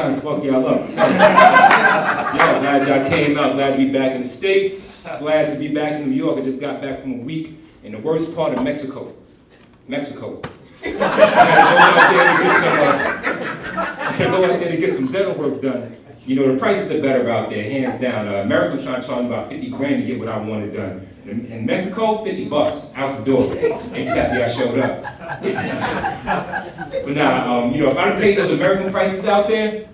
trying to fuck y'all up. Yeah, glad y'all came out. Glad to be back in the States. Glad to be back in New York. I just got back from a week in the worst part of Mexico. I had to go out there to get some dental work done. You know, the prices are better out there, hands down. America was trying to charge me about 50 grand to get what I wanted done. In Mexico, 50 bucks out the door. Exactly, I showed up. But now, you know, if I'd have paid those American prices out there,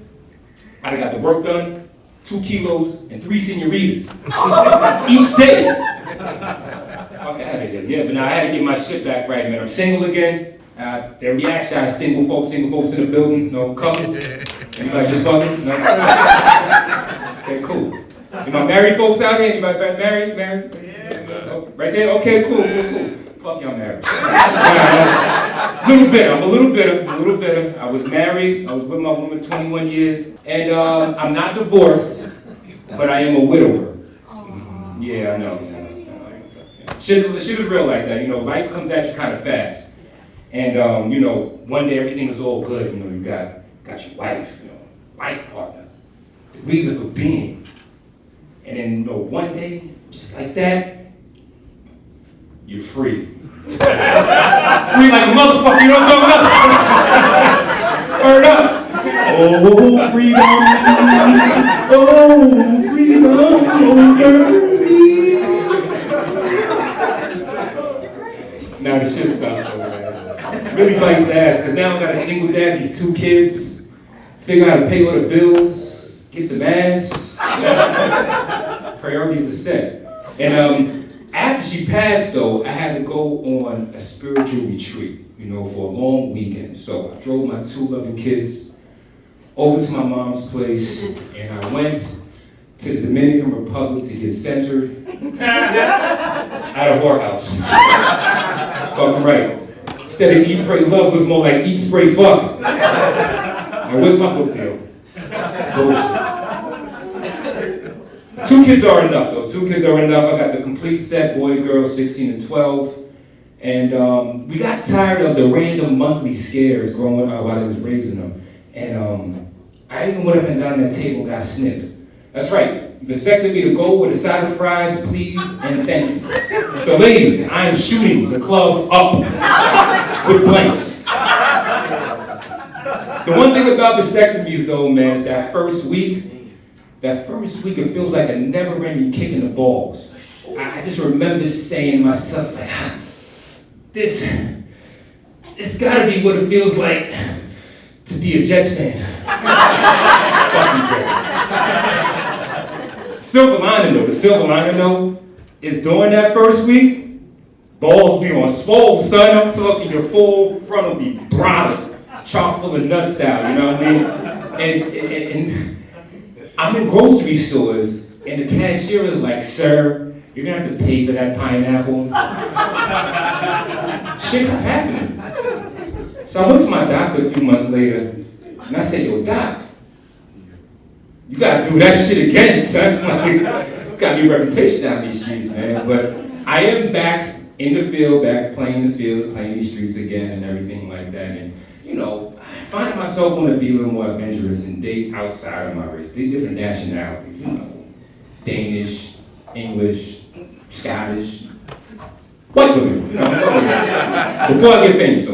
I'd have got the work done, 2 kilos, and 3 senoritas each day. Okay, yeah, but now I had to get my shit back right, man. I'm single again. Their reaction, I have single folks in the building, no couple. Anybody just fucking? No? Okay, cool. You my married folks out here? Anybody married? Yeah. Right there? Okay, cool. Fuck y'all married. I'm a little bitter. I was married. I was with my woman 21 years. And I'm not divorced, but I am a widower. Yeah, I know. Shit is real like that. You know, life comes at you kind of fast. And, you know, one day everything is all good. You know, you got your wife, you know, life partner, the reason for being. And then, you know, one day, just like that, you're free. Free like a motherfucker, you know what I'm talking about? Word up. Oh, freedom. Oh, freedom. Oh, now the shit stopped though, man. It really bites ass, because now I got a single dad, these 2 kids, figure out how to pay all the bills, get some ass. Priorities are set. And after she passed though, I had to go on a spiritual retreat, you know, for a long weekend. So I drove my 2 loving kids over to my mom's place, and I went to the Dominican Republic to get centered at a whorehouse. Fucking right. Instead of eat, pray, love was more like eat, spray, fuck. Now where's my book deal? Bullshit. 2 kids are enough though. 2 kids are enough. I got the complete set, boy, girl, 16 and 12. And we got tired of the random monthly scares growing up while I was raising them. And I even went up and down that table, got snipped. That's right. Vasectomy to go with a side of fries, please, and thank you. So ladies, I am shooting the club up with blanks. The one thing about vasectomies though, man, is that first week it feels like a never-ending kick in the balls. I just remember saying to myself, like, this gotta be what it feels like to be a Jets fan. Fucking Jets. The silver lining though, is during that first week, balls be on swole, son. I'm talking your full frontal be brolic, chock full of nut style, you know what I mean? And I'm in grocery stores, and the cashier is like, sir, you're gonna have to pay for that pineapple. Shit kept happening. So I went to my doctor a few months later, and I said, yo, doc, you gotta do that shit again, son. Like, got me a reputation out in these streets, man. But I am back in the field, back playing the field, playing these streets again and everything like that. And, you know, I find myself want to be a little more adventurous and date outside of my race. Date different nationalities, you know, Danish, English, Scottish, white women, you know. Before I get famous.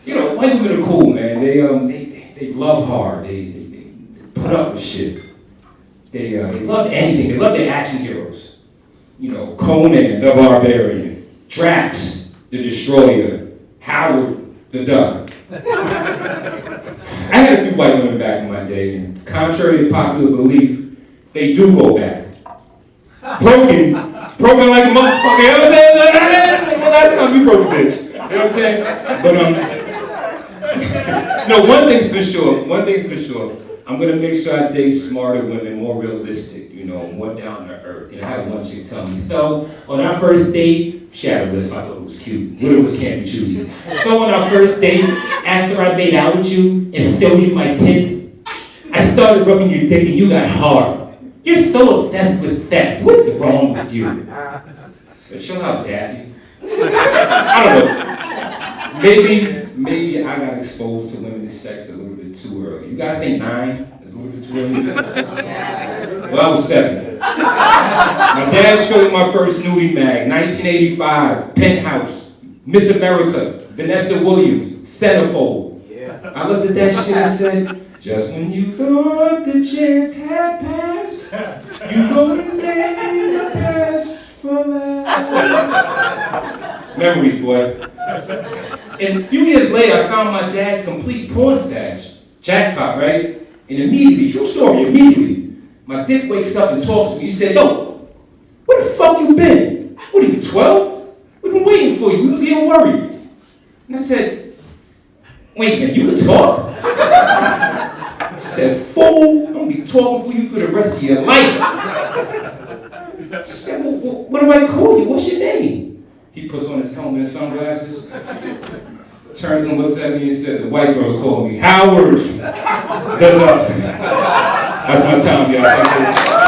You know, white women are cool, man. They love hard. They put up with shit. They love anything. They love their action heroes. You know, Conan the Barbarian, Drax the Destroyer, Howard the Duck. I had a few white women back in my day, and contrary to popular belief, they do go back. Broken like a motherfucker. Last time you broke a bitch. You know what I'm saying? But no, one thing's for sure. I'm gonna make sure I date smarter women, more realistic, you know, more down to earth. You know, I had one chick tell me, so on our first date, shadowless, I thought it was cute. Widowers can't be choosy. So on our first date, after I made out with you and showed you my tits, I started rubbing your dick and you got hard. You're so obsessed with sex. What's wrong with you? So chill out, Daffy. I don't know. maybe I got exposed to women and sex a little bit too early. You guys think 9 is a little bit too early? Well, I was 7. My dad showed me my first nudie mag, 1985, Penthouse, Miss America, Vanessa Williams, Centerfold. Yeah. I looked at that shit and said, just when you thought the chance had passed, you go to say the best for last. Memories, boy. And a few years later, I found my dad's complete porn stash. Jackpot, right? And immediately, true story, immediately, my dick wakes up and talks to me. He said, yo, where the fuck you been? What are you, 12? We've been waiting for you. We was getting worried. And I said, wait a minute, you can talk? I said, fool, I'm gonna be talking for you for the rest of your life. I said, well, what do I call you? What's your name? He puts on his helmet and sunglasses, turns and looks at me and said, the white girls call me Howard. That's my time, y'all.